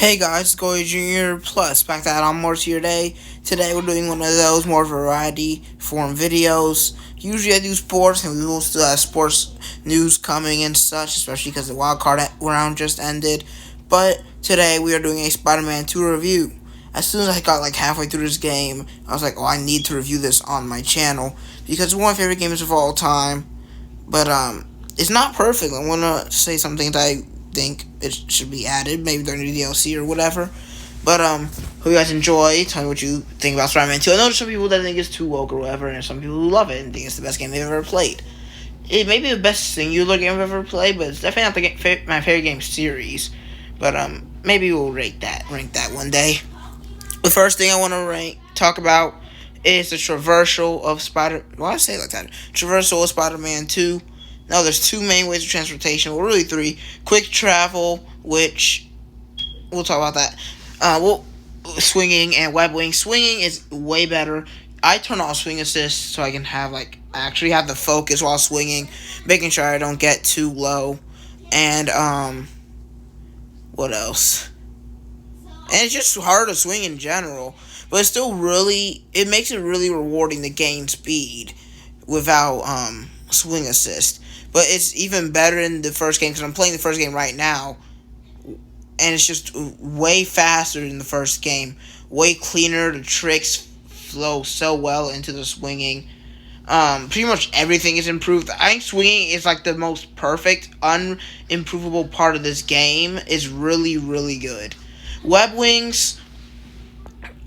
Hey guys, it's Goy Jr. Plus, back to add on more to your day. Today we're doing one of those more variety form videos. Usually I do sports, and we will still have sports news coming and such, especially because the wild card round just ended. But today we are doing a Spider-Man 2 review. As soon as I got like halfway through this game, I was like, oh, I need to review this on my channel because it's one of my favorite games of all time. But it's not perfect. I want to say something that I think it should be added, maybe during the DLC or whatever. But hope you guys enjoy. Tell me what you think about Spider-Man 2. I know there's some people that think it's too woke or whatever, and there's some people who love it and think it's the best game they've ever played. It may be the best singular game I've ever played, but it's definitely not my favorite game series. But maybe we'll rank that one day. The first thing I want to talk about is the traversal of Well, I say it like that. Traversal of Spider-Man 2. Now, there's two main ways of transportation. Well, really three. Quick travel, which we'll talk about that. Swinging and web wing. Swinging is way better. I turn off swing assist so I can actually have the focus while swinging, making sure I don't get too low. And what else? And it's just hard to swing in general, but it makes it really rewarding to gain speed without swing assist. But it's even better in the first game because I'm playing the first game right now, and it's just way faster than the first game, way cleaner. The tricks flow so well into the swinging. Pretty much everything is improved. I think swinging is like the most perfect, unimprovable part of this game. Is really, really good. Web wings,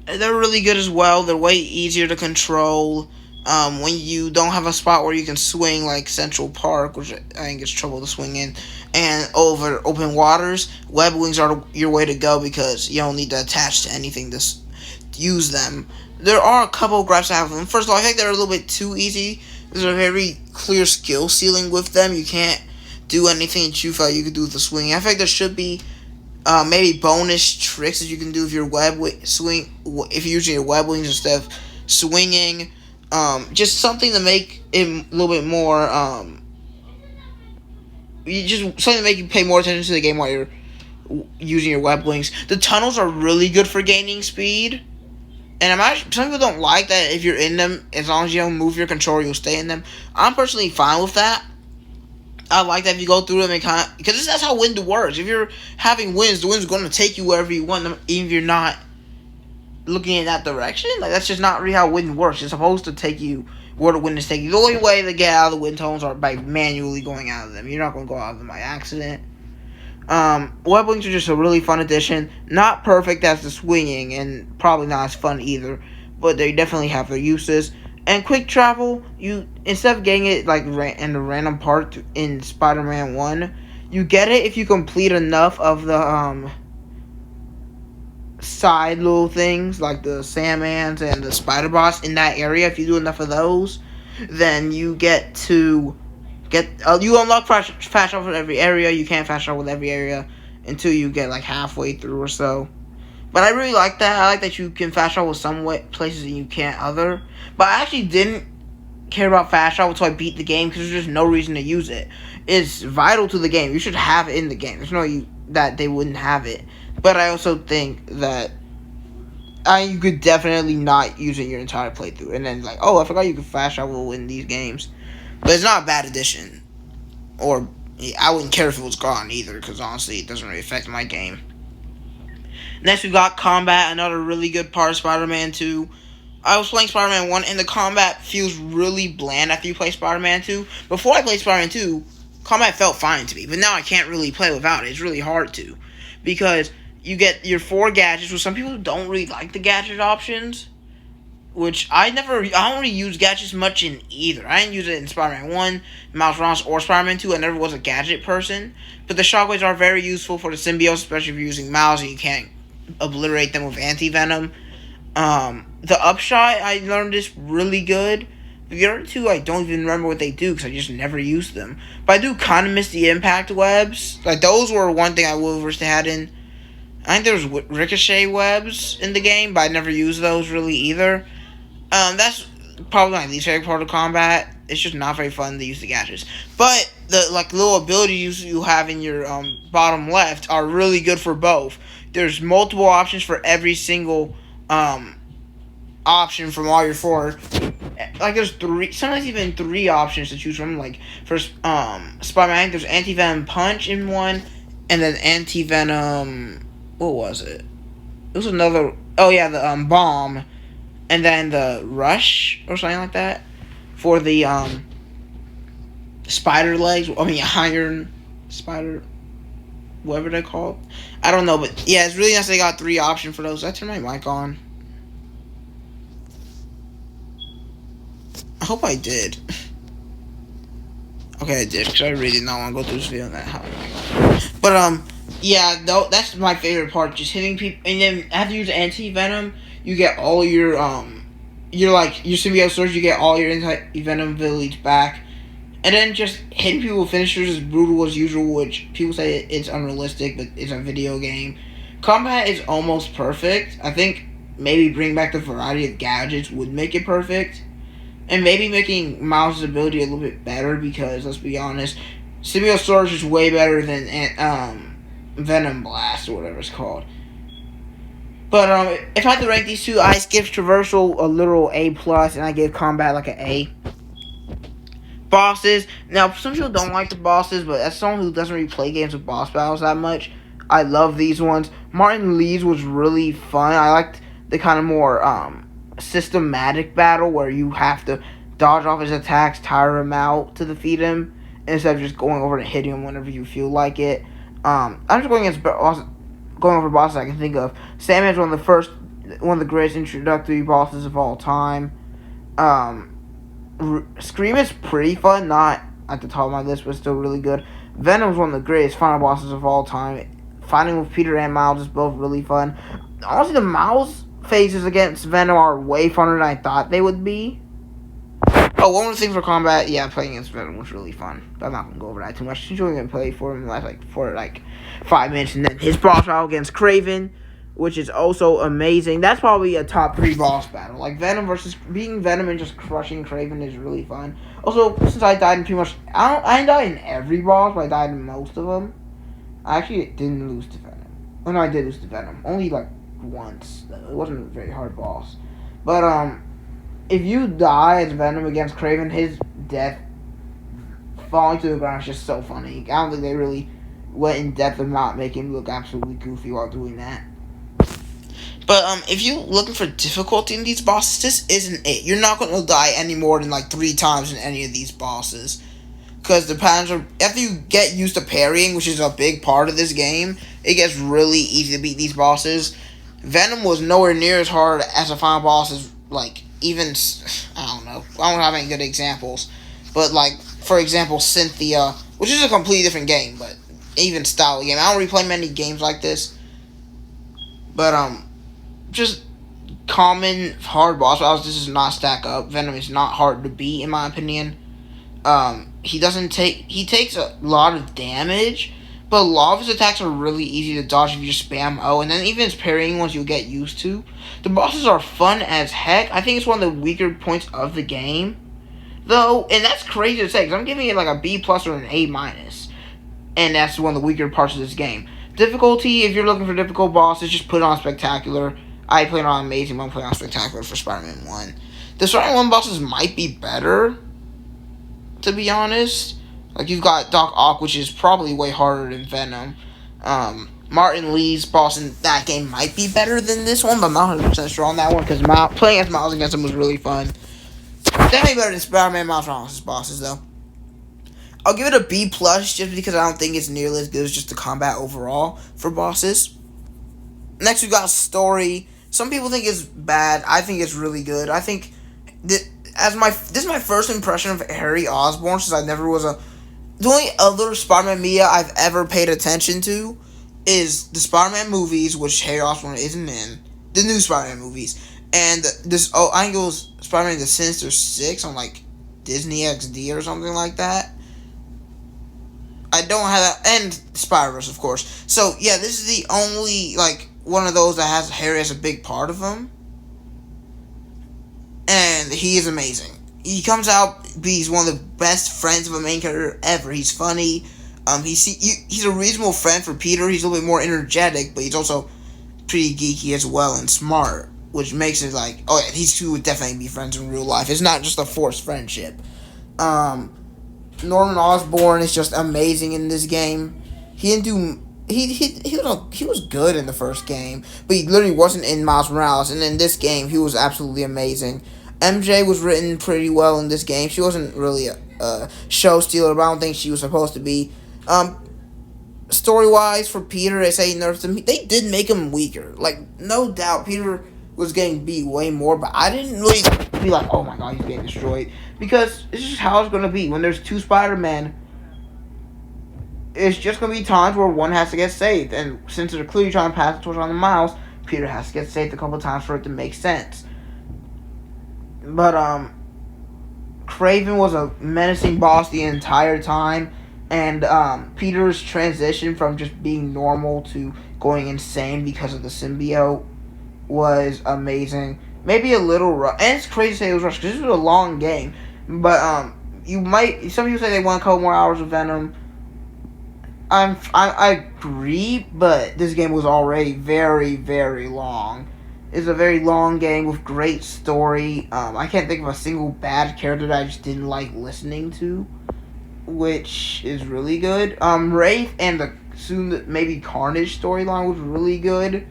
they're really good as well. They're way easier to control. When you don't have a spot where you can swing, like Central Park, which I think is trouble to swing in, and over open waters, web wings are your way to go because you don't need to attach to anything to use them. There are a couple of gripes I have with them. First of all, I think they're a little bit too easy. There's a very clear skill ceiling with them. You can't do anything that you felt you could do with the swing. I think there should be maybe bonus tricks that you can do if you're if you're using your web wings instead of swinging. Just something to make it a little bit more. Something to make you pay more attention to the game while you're using your web wings. The tunnels are really good for gaining speed, and some people don't like that if you're in them. As long as you don't move your controller, you'll stay in them. I'm personally fine with that. I like that if you go through them and because that's how wind works. If you're having winds, the wind's going to take you wherever you want them, even if you're not looking in that direction. Like, that's just not really how wind works. It's supposed to take you where the wind is taking you. The only way to get out of the wind tunnels are by manually going out of them. You're not going to go out of them by accident. Web wings are just a really fun addition. Not perfect as the swinging, and probably not as fun either, but they definitely have their uses. And quick travel, you instead of getting it like in the random part in Spider-Man 1, you get it if you complete enough of the side little things like the Sandmans and the Spider Bots in that area. If you do enough of those, then you get to you unlock fast travel with every area. You can't fast travel with every area until you get like halfway through or so. But I really like that. I like that you can fast travel some places and you can't other. But I actually didn't care about fast travel until I beat the game because there's just no reason to use it. It's vital to the game. You should have it in the game. There's no that they wouldn't have it. But I also think that you could definitely not use it your entire playthrough. And then like, oh, I forgot you could fast travel in these games. But it's not a bad addition. Or I wouldn't care if it was gone either because honestly it doesn't really affect my game. Next, we got combat, another really good part of Spider-Man 2. I was playing Spider-Man 1, and the combat feels really bland after you play Spider-Man 2. Before I played Spider-Man 2, combat felt fine to me, but now I can't really play without it. It's really hard to, because you get your 4 gadgets, which some people don't really like the gadget options, which I don't really use gadgets much in either. I didn't use it in Spider-Man 1, Miles Morales, or Spider-Man 2. I never was a gadget person, but the shockwaves are very useful for the symbiotes, especially if you're using Miles and you can't obliterate them with anti-venom. The upshot, I learned is really good. The other two, I don't even remember what they do because I just never used them. But I do kind of miss the impact webs. Like, those were one thing I would wish they had in. I think there was ricochet webs in the game, but I never used those really either. That's probably my least favorite part of combat. It's just not very fun to use the gadgets. But the like little abilities you have in your bottom left are really good for both. There's multiple options for every single option from all your four. Like there's three, sometimes even three options to choose from. Like for Spider-Man, there's anti-venom punch in one, and then anti-venom. What was it? It was another. Oh yeah, the bomb, and then the rush or something like that for the spider legs. I mean iron spider, whatever they're called. I don't know, but yeah, it's really nice they got three options for those. Did I turn my mic on? I hope I did. Okay, I did, because I really did not want to go through this video on that. But, yeah, that's my favorite part, just hitting people, and then after you use anti-venom, you get all your symbiote swords, you get all your anti-venom abilities back, and then just hitting people with finishers is brutal as usual, which people say it's unrealistic, but it's a video game. Combat is almost perfect. I think maybe bring back the variety of gadgets would make it perfect. And maybe making Miles' ability a little bit better, because, let's be honest, Symbiote Storage is way better than Venom Blast, or whatever it's called. But if I had to rank these two, I give Traversal a literal A+, and I give Combat like an A. Bosses. Now, some people don't like the bosses, but as someone who doesn't really play games with boss battles that much, I love these ones. Martin Lee's was really fun. I liked the kind of more, systematic battle where you have to dodge off his attacks, tire him out to defeat him, instead of just going over and hitting him whenever you feel like it. I'm just going over bosses I can think of. Sandman's one of the greatest introductory bosses of all time. Scream is pretty fun, not at the top of my list, but still really good. Venom's one of the greatest final bosses of all time. Fighting with Peter and Miles is both really fun. Honestly, the Miles phases against Venom are way funner than I thought they would be. Oh, one more thing for combat, yeah, playing against Venom was really fun. But I'm not gonna go over that too much. Since you're gonna play for him for 5 minutes, and then his boss battle against Kraven, which is also amazing. That's probably a top 3 boss battle. Like Venom versus being Venom and just crushing Kraven is really fun. Also, since I died in pretty much, I didn't die in every boss, but I died in most of them. I actually didn't lose to Venom. Oh no, I did lose to Venom. Only once. It wasn't a very hard boss. But if you die as Venom against Kraven, his death falling to the ground is just so funny. I don't think they really went in depth of not making him look absolutely goofy while doing that. But if you're looking for difficulty in these bosses, this isn't it. You're not going to die any more than 3 times in any of these bosses. Because the patterns are, after you get used to parrying, which is a big part of this game, it gets really easy to beat these bosses. Venom was nowhere near as hard as a final boss as, even, I don't know. I don't have any good examples. But, for example, Cynthia, which is a completely different game, but even style of game. I don't really play many games like this. But, just common hard boss battles, this does not stack up. Venom is not hard to beat, in my opinion. He takes a lot of damage, but a lot of his attacks are really easy to dodge if you just spam O, and then even his parrying ones you'll get used to. The bosses are fun as heck. I think it's one of the weaker points of the game, though, and that's crazy to say, because I'm giving it a B+ or an A-, and that's one of the weaker parts of this game. Difficulty, if you're looking for difficult bosses, just put it on Spectacular. I played on Amazing, but I'm playing on Spectacular for Spider-Man 1. The Spider-Man 1 bosses might be better, to be honest. You've got Doc Ock, which is probably way harder than Venom. Martin Lee's boss in that game might be better than this one, but I'm not 100% sure on that one, because playing as Miles against him was really fun. Definitely better than Spider-Man Miles Morales' bosses, though. I'll give it a B+, just because I don't think it's nearly as good as just the combat overall for bosses. Next, we got story. Some people think it's bad. I think it's really good. I think this is my first impression of Harry Osborn, since I never was the only other Spider-Man media I've ever paid attention to is the Spider-Man movies, which Harry Osborn isn't in, the new Spider-Man movies, and I think it was Spider-Man the Sinister Six on Disney XD or something like that. I don't have that, and Spider-Verse, of course. So yeah, this is the only one of those that has Harry as a big part of him, and he is amazing. he comes out, he's one of the best friends of a main character ever. He's funny. He's a reasonable friend for Peter. He's a little bit more energetic, but he's also pretty geeky as well and smart, which makes it like, oh yeah, these two would definitely be friends in real life. It's not just a forced friendship. Norman Osborn is just amazing in this game. He didn't do. He was good in the first game, but he literally wasn't in Miles Morales. And in this game, he was absolutely amazing. MJ was written pretty well in this game. She wasn't really a show stealer, but I don't think she was supposed to be. Story wise, for Peter, they say nerfed him. They did make him weaker. Like, no doubt, Peter was getting beat way more, but I didn't really be like, oh my god, he's getting destroyed. Because it's just how it's going to be. When there's two Spider-Men, it's just going to be times where one has to get saved. And since they're clearly trying to pass the torch on to Miles, Peter has to get saved a couple times for it to make sense. But, Kraven was a menacing boss the entire time. And Peter's transition from just being normal to going insane because of the symbiote was amazing. Maybe a little rough. And it's crazy to say it was rushed because this was a long game. But some people say they want a couple more hours of Venom. I agree, but this game was already very, very long. It's a very long game with great story. I can't think of a single bad character that I just didn't like listening to, which is really good. Wraith and the soon maybe Carnage storyline was really good.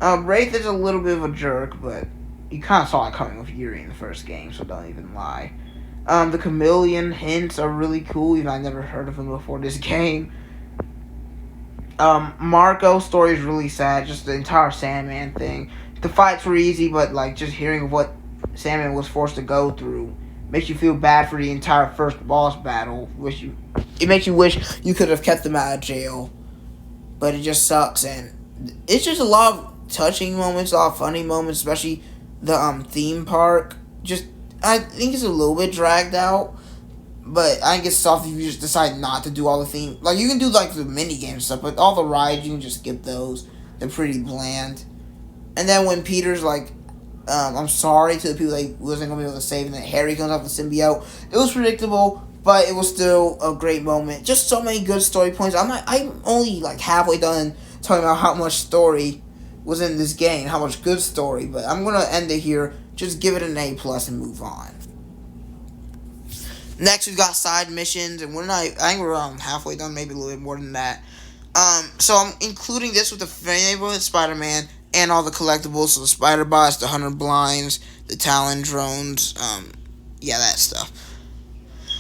Wraith is a little bit of a jerk, but you kind of saw it coming with Yuri in the first game, so don't even lie. The Chameleon hints are really cool, even I never heard of him before this game. Marco's story is really sad, just the entire Sandman thing. The fights were easy, but like just hearing what Sandman was forced to go through makes you feel bad for the entire first boss battle. It makes you wish you could have kept him out of jail, but it just sucks. And it's just a lot of touching moments, a lot of funny moments, especially the theme park. I think it's a little bit dragged out, but I think it's soft if you just decide not to do all the theme. Like, you can do like the mini games and stuff, but all the rides you can just skip those. They're pretty bland. And then when Peter's like, I'm sorry to the people that he wasn't going to be able to save, and then Harry comes off the symbiote. It was predictable, but it was still a great moment. Just so many good story points. I'm only like halfway done talking about how much story was in this game, how much good story, but I'm going to end it here. Just give it an A+ and move on. Next, we've got side missions, and I think we're halfway done, maybe a little bit more than that. So I'm including this with the Neighborhood Spider-Man and all the collectibles, so the Spider Bots, the Hunter Blinds, the Talon drones, that stuff.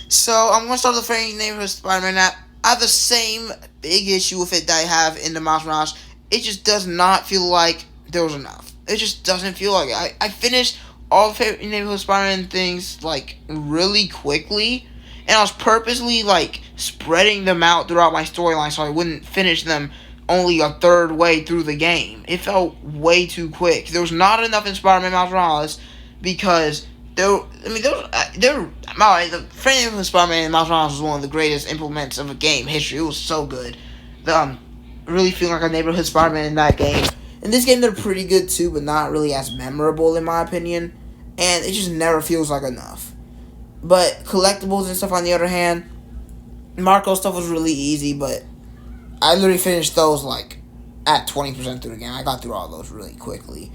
So I'm going to start with the Friendly Neighborhood Spider-Man app. I have the same big issue with it that I have in the Miles Morales. It just does not feel like there was enough. It just doesn't feel like it. I finished all the Friendly Neighborhood Spider-Man things, like, really quickly, and I was purposely, like, spreading them out throughout my storyline so I wouldn't finish them only a third way through the game. It felt way too quick. There was not enough in Spider-Man Miles Morales because the Friendly Neighborhood Spider-Man Miles Morales was one of the greatest implements of a game history. It was so good. Really feeling like a neighborhood Spider-Man in that game. In this game, they're pretty good too, but not really as memorable in my opinion. And it just never feels like enough. But collectibles and stuff, on the other hand, Marco stuff was really easy, but I literally finished those like at 20% through the game. I got through all those really quickly.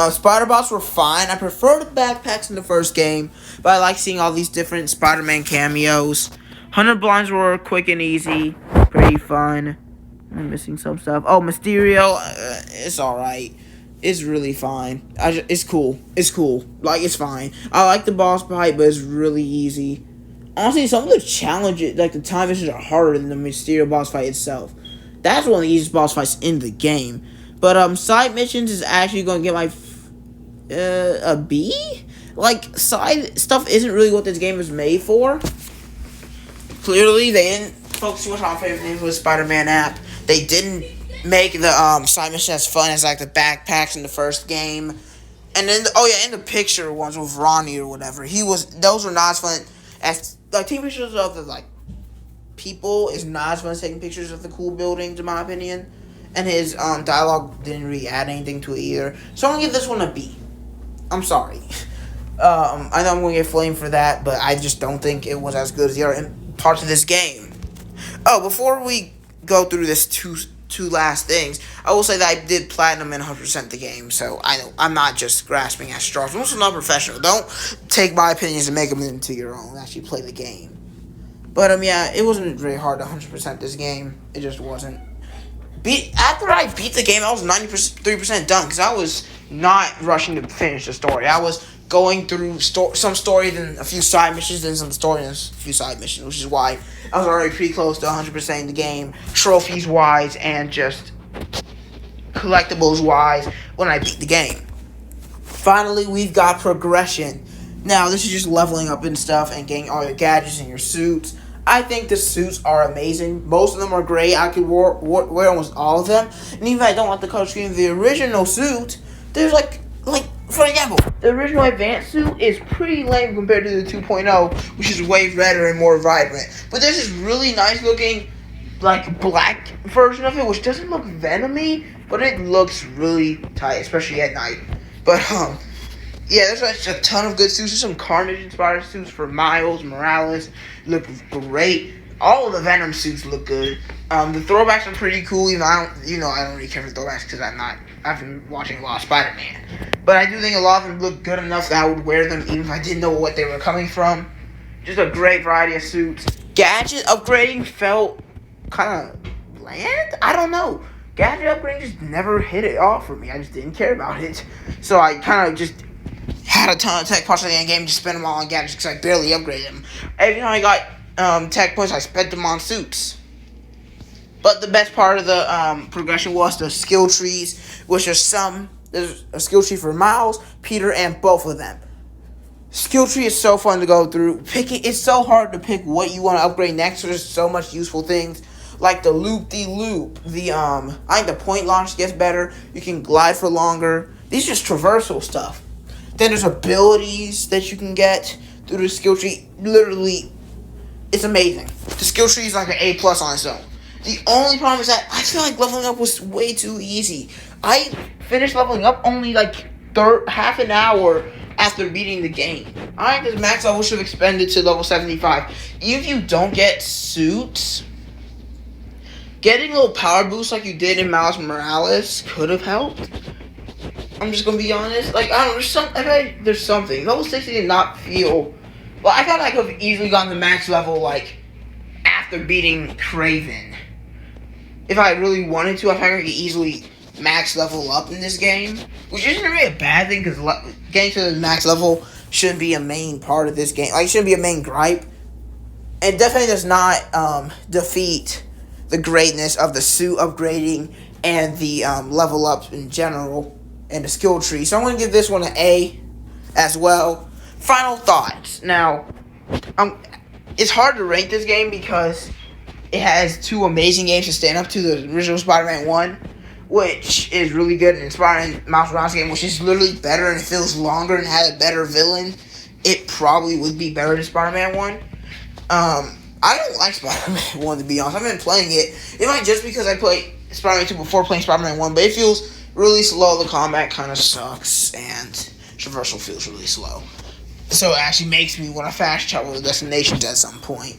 Spider Bots were fine. I prefer the backpacks in the first game, but I like seeing all these different Spider-Man cameos. Hunter Blinds were quick and easy, pretty fun. I'm missing some stuff. Oh, Mysterio, it's alright. It's really fine. It's cool. It's cool. Like, it's fine. I like the boss fight, but it's really easy. Honestly, some of the challenges, like the time missions, are harder than the Mysterio boss fight itself. That's one of the easiest boss fights in the game. But side missions is actually going to get my a B? Like, side stuff isn't really what this game is made for. Clearly, they didn't focus too much on favorite neighborhood Spider-Man app. They didn't make the side mission as fun as like the backpacks in the first game. And then in the picture ones with Ronnie or whatever, those were not as fun as like taking pictures of the like people is not as fun as taking pictures of the cool buildings, in my opinion. And his dialogue didn't really add anything to it either. So I'm gonna give this one a B. I'm sorry. I know I'm going to get flamed for that, but I just don't think it was as good as the other parts of this game. Oh, before we go through this two last things, I will say that I did platinum and 100% the game, so I'm not just grasping at straws. I'm also not professional. Don't take my opinions and make them into your own. Actually play the game. But yeah, it wasn't very hard to 100% this game. It just wasn't. After I beat the game, I was 93% done because I was not rushing to finish the story. I was going through some story, then a few side missions, then some story, and a few side missions, which is why I was already pretty close to 100% in the game, trophies-wise, and just collectibles-wise when I beat the game. Finally, we've got progression. Now, this is just leveling up and stuff and getting all your gadgets and your suits. I think the suits are amazing. Most of them are great. I could wear almost all of them. And even if I don't like the color scheme of the original suit, there's like for example, the original advanced suit is pretty lame compared to the 2.0, which is way redder and more vibrant. But there's this really nice looking, like, black version of it, which doesn't look Venom-y, but it looks really tight, especially at night. But, yeah, there's like a ton of good suits. There's some Carnage-inspired suits for Miles Morales. Look great. All of the Venom suits look good. The throwbacks are pretty cool. Even I don't really care for throwbacks because I've been watching a lot of Spider-Man. But I do think a lot of them look good enough that I would wear them even if I didn't know what they were coming from. Just a great variety of suits. Gadget upgrading felt kind of bland? I don't know. Gadget upgrading just never hit it off for me. I just didn't care about it. So I kind of just had a ton of tech parts in the game, just spent them all on gadgets because I barely upgraded them. Every time I got tech points, I spent them on suits. But the best part of the progression was the skill trees, which are there's a skill tree for Miles, Peter, and both of them. Skill tree is so fun to go through. It's so hard to pick what you want to upgrade next. There's so much useful things like the loop-de-loop. I think the point launch gets better. You can glide for longer. These are just traversal stuff. Then there's abilities that you can get through the skill tree. Literally, it's amazing. The skill tree is like an A+ on its own. The only problem is that I feel like leveling up was way too easy. I finished leveling up only like half an hour after beating the game. I think this max level should have expanded to level 75. Even if you don't get suits, getting a little power boost like you did in Miles Morales could have helped. I'm just gonna be honest. Like, I don't know, there's something. Level 60 did not feel... Well, I thought I could have easily gotten the max level, like, after beating Kraven. If I really wanted to, I think I could easily max level up in this game. Which isn't really a bad thing, because getting to the max level shouldn't be a main part of this game. Like, it shouldn't be a main gripe. It definitely does not defeat the greatness of the suit upgrading and the level up in general and the skill tree. So I'm going to give this one an A as well. Final thoughts. Now, it's hard to rank this game because it has two amazing games to stand up to. The original Spider-Man 1, which is really good, and Spider-Man Miles Morales game, which is literally better and it feels longer and had a better villain. It probably would be better than Spider-Man 1. I don't like Spider-Man 1, to be honest. I've been playing it. It might just because I played Spider-Man 2 before playing Spider-Man 1, but it feels really slow. The combat kind of sucks, and traversal feels really slow. So it actually makes me want to fast travel to destinations at some point.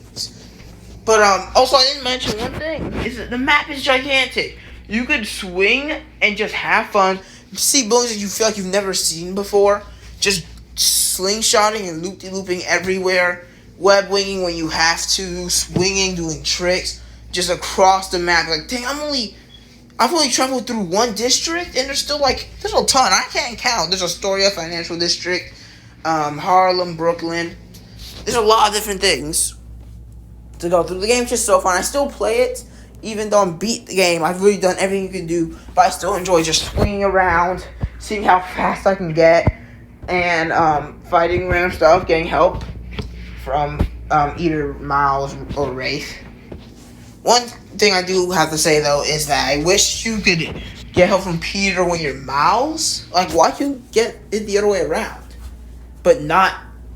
But also I didn't mention one thing, is that the map is gigantic. You could swing and just have fun, see buildings that you feel like you've never seen before, just slingshotting and loop-de-looping everywhere, web winging when you have to, swinging, doing tricks, just across the map. Like, dang, I've only traveled through one district, and there's a ton. I can't count. There's Astoria Financial District, Harlem, Brooklyn. There's a lot of different things to go through. The game's just so fun. I still play it, even though I'm beat the game. I've really done everything you can do, but I still enjoy just swinging around, seeing how fast I can get, and fighting random stuff, getting help from either Miles or Wraith. One thing I do have to say, though, is that I wish you could get help from Peter when you're Miles. Like, why can't you get it the other way around, but not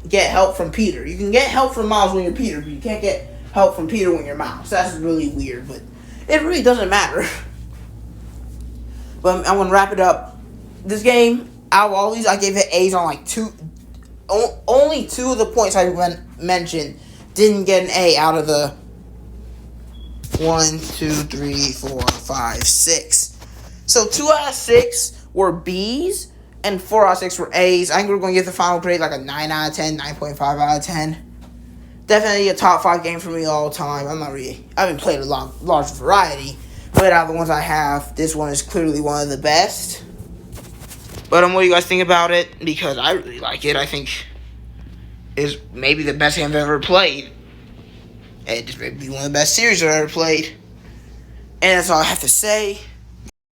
get help from Peter? You can get help from Miles when you're Peter, but you can't get help from Peter when you're Miles. That's really weird, but it really doesn't matter. But I'm going to wrap it up. This game, I gave it A's on like only 2 of the points I mentioned didn't get an A out of the 1, 2, 3, 4, 5, 6. So 2 out of 6 were B's, and 4 out of 6 were A's. I think we're going to give the final grade like a 9 out of 10, 9.5 out of 10. Definitely a top 5 game for me all time. I haven't played a large variety, but out of the ones I have, this one is clearly one of the best. But what do you guys think about it? Because I really like it. I think is maybe the best game I've ever played. It just may be one of the best series I've ever played. And that's all I have to say.